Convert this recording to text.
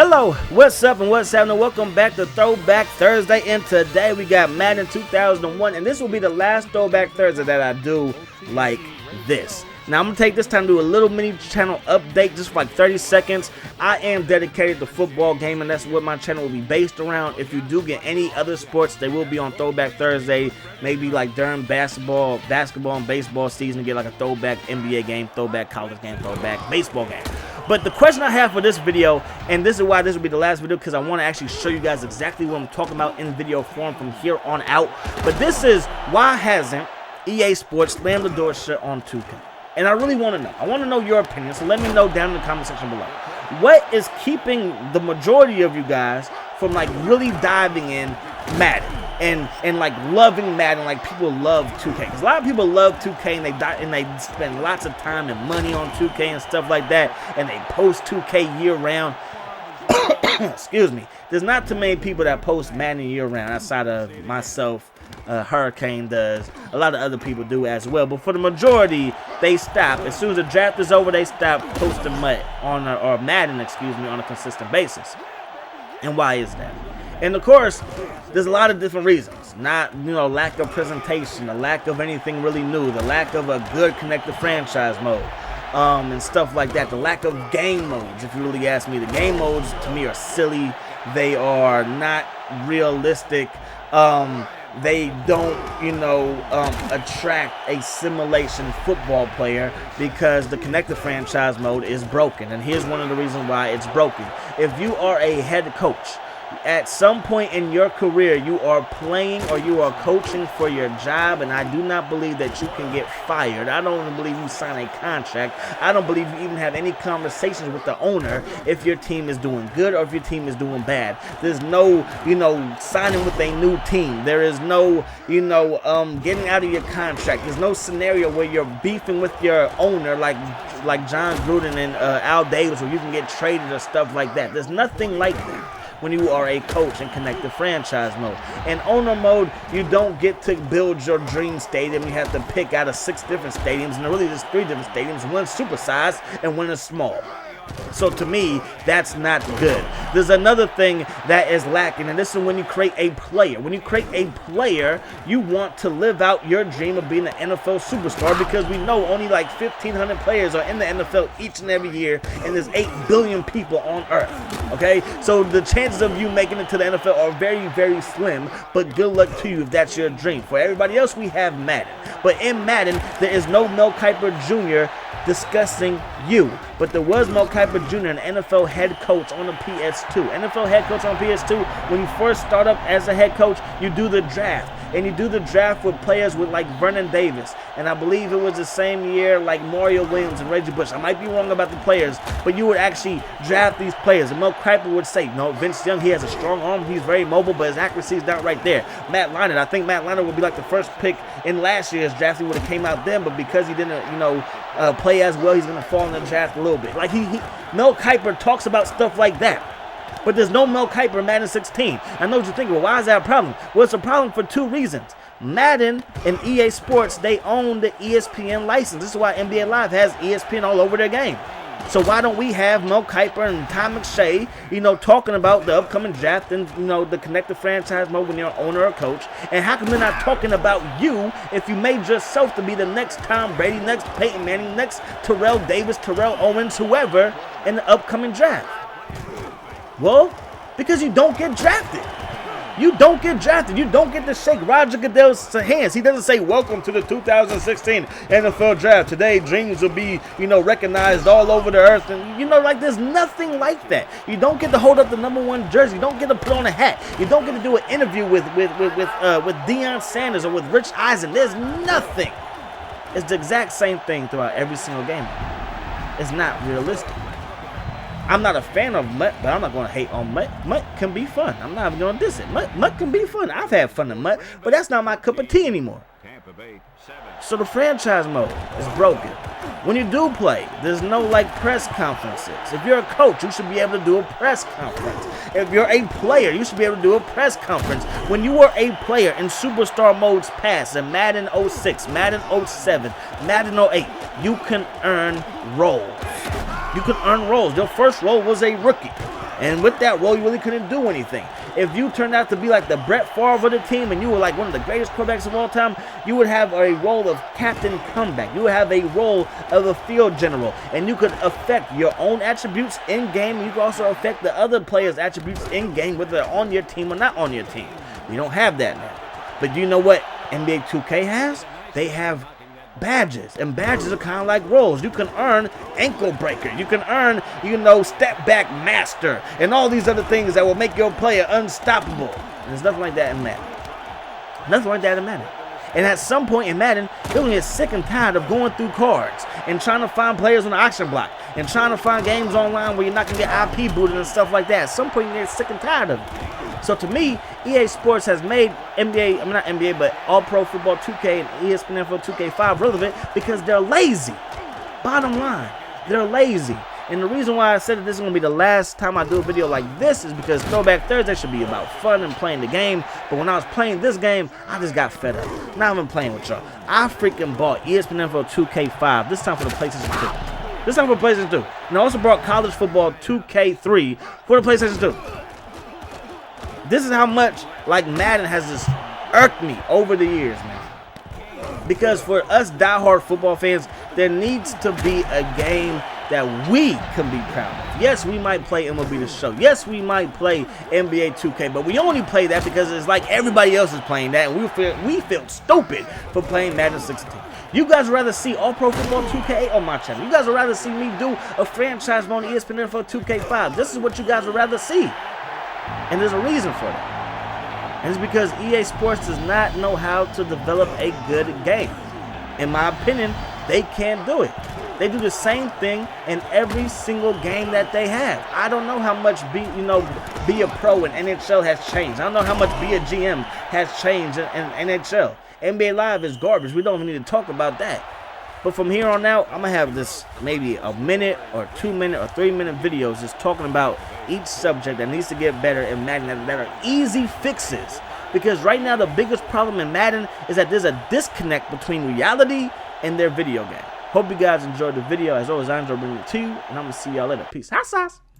Hello, what's up and what's happening? Welcome back to Throwback Thursday, and today we got Madden 2001, and this will be the last Throwback Thursday that I do like this. Now, I'm going to take this time to do a little mini channel update just for like 30 seconds. I am dedicated to football gaming. That's what my channel will be based around. If you do get any other sports, they will be on Throwback Thursday. Maybe like during basketball and baseball season, get like a throwback NBA game, throwback college game, throwback baseball game. But the question I have for this video, and this is why this will be the last video, because I want to actually show you guys exactly what I'm talking about in video form from here on out. But this is, why hasn't EA Sports slammed the door shut on 2K? And I really want to know. I want to know your opinion, so let me know down in the comment section below. What is keeping the majority of you guys from like really diving in Madden and like loving Madden like people love 2K? Because a lot of people love 2K and they spend lots of time and money on 2K and stuff like that, and they post 2K year round. Excuse me. There's not too many people that post Madden year round outside of myself. Hurricane does. A lot of other people do as well. But for the majority, they stop. As soon as the draft is over, they stop posting Madden, on a consistent basis. And why is that? And of course, there's a lot of different reasons. Not, lack of presentation, the lack of anything really new, the lack of a good connected franchise mode. And stuff like that. The lack of game modes, if you really ask me. The game modes, to me, are silly. They are not realistic. They don't, attract a simulation football player because the connected franchise mode is broken. And here's one of the reasons why it's broken. If you are a head coach, at some point in your career, you are playing or you are coaching for your job, and I do not believe that you can get fired. I don't believe you sign a contract. I don't believe you even have any conversations with the owner if your team is doing good or if your team is doing bad. There's no, signing with a new team. There is no, getting out of your contract. There's no scenario where you're beefing with your owner like John Gruden and Al Davis, where you can get traded or stuff like that. There's nothing like that when you are a coach in connected franchise mode. In owner mode, you don't get to build your dream stadium. You have to pick out of 6 different stadiums, and really there's 3 different stadiums. One supersized and one is small. So to me, that's not good. There's another thing that is lacking, and this is when you create a player. When you create a player, you want to live out your dream of being an NFL superstar, because we know only like 1,500 players are in the NFL each and every year, and there's 8 billion people on earth. Okay? So the chances of you making it to the NFL are very, very slim, but good luck to you if that's your dream. For everybody else, we have Madden. But in Madden, there is no Mel Kiper Jr. discussing you. But there was Mel Kiper Jr., an NFL head coach on the PS2. NFL head coach on PS2, when you first start up as a head coach, you do the draft. And you do the draft with players with like Vernon Davis. And I believe it was the same year like Mario Williams and Reggie Bush. I might be wrong about the players, but you would actually draft these players. And Mel Kiper would say, no, Vince Young, he has a strong arm, he's very mobile, but his accuracy is not right there. Matt Leinart, I think Matt Leinart would be like the first pick in last year's draft. He would have came out then, but because he didn't, play as well, he's going to fall in the draft a little bit. Like Mel Kiper talks about stuff like that. But there's no Mel Kiper in Madden 16. I know what you're thinking, well, why is that a problem? Well, it's a problem for 2 reasons. Madden and EA Sports, they own the ESPN license. This is why NBA Live has ESPN all over their game. So why don't we have Mel Kiper and Tom McShay, talking about the upcoming draft and, the connected franchise mode when you're an owner or coach? And how come they're not talking about you if you made yourself to be the next Tom Brady, next Peyton Manning, next Terrell Davis, Terrell Owens, whoever in the upcoming draft? Well, because you don't get drafted. You don't get drafted. You don't get to shake Roger Goodell's hands. He doesn't say, welcome to the 2016 NFL Draft. Today, dreams will be, recognized all over the earth. And, there's nothing like that. You don't get to hold up the #1 jersey. You don't get to put on a hat. You don't get to do an interview with Deion Sanders or with Rich Eisen. There's nothing. It's the exact same thing throughout every single game. It's not realistic. I'm not a fan of MUT, but I'm not going to hate on MUT. MUT can be fun. I'm not even going to diss it. MUT can be fun. I've had fun in MUT, but that's not my cup of tea anymore. So the franchise mode is broken. When you do play, there's no press conferences. If you're a coach, you should be able to do a press conference. If you're a player, you should be able to do a press conference. When you were a player in superstar modes past, in Madden 06, Madden 07, Madden 08, you can earn roles. You can earn roles. Your first role was a rookie. And with that role, you really couldn't do anything. If you turned out to be like the Brett Favre of the team and you were like one of the greatest quarterbacks of all time, you would have a role of captain comeback. You would have a role of a field general. And you could affect your own attributes in game. You could also affect the other players' attributes in game, whether they're on your team or not on your team. We don't have that now. But do you know what NBA 2K has? They have badges, and badges are kind of like roles. You can earn ankle breaker, you can earn, step back master, and all these other things that will make your player unstoppable. And there's nothing like that in Madden. Nothing like that in Madden. And at some point in Madden, you're gonna get sick and tired of going through cards and trying to find players on the auction block and trying to find games online where you're not gonna get IP booted and stuff like that. At some point, you get sick and tired of it. So to me, EA Sports has made not NBA, but All Pro Football 2K and ESPN NFL 2K5 relevant because they're lazy. Bottom line, they're lazy. And the reason why I said that this is going to be the last time I do a video like this is because Throwback Thursday should be about fun and playing the game. But when I was playing this game, I just got fed up. Now I'm playing with y'all. I freaking bought ESPN NFL 2K5. This time for the PlayStation 2. This time for the PlayStation 2. And I also brought College Football 2K3 for the PlayStation 2. This is how much Madden has just irked me over the years, man. Because for us diehard football fans, there needs to be a game that we can be proud of. Yes, we might play MLB The Show. Yes, we might play NBA 2K, but we only play that because it's like everybody else is playing that, and we feel stupid for playing Madden 16. You guys would rather see All Pro Football 2K on my channel. You guys would rather see me do a franchise mode on ESPN NFL 2K5. This is what you guys would rather see. And there's a reason for that. And it's because EA Sports does not know how to develop a good game. In my opinion, they can't do it. They do the same thing in every single game that they have. I don't know how much be a pro in NHL has changed. I don't know how much be a GM has changed in NHL. NBA Live is garbage. We don't even need to talk about that. But from here on out, I'm going to have this maybe a minute or 2 minute or 3 minute videos just talking about each subject that needs to get better in Madden that are easy fixes. Because right now the biggest problem in Madden is that there's a disconnect between reality and their video game. Hope you guys enjoyed the video. As always, I enjoyed bringing it to you, and I'm going to see y'all later. Peace. Hot sauce.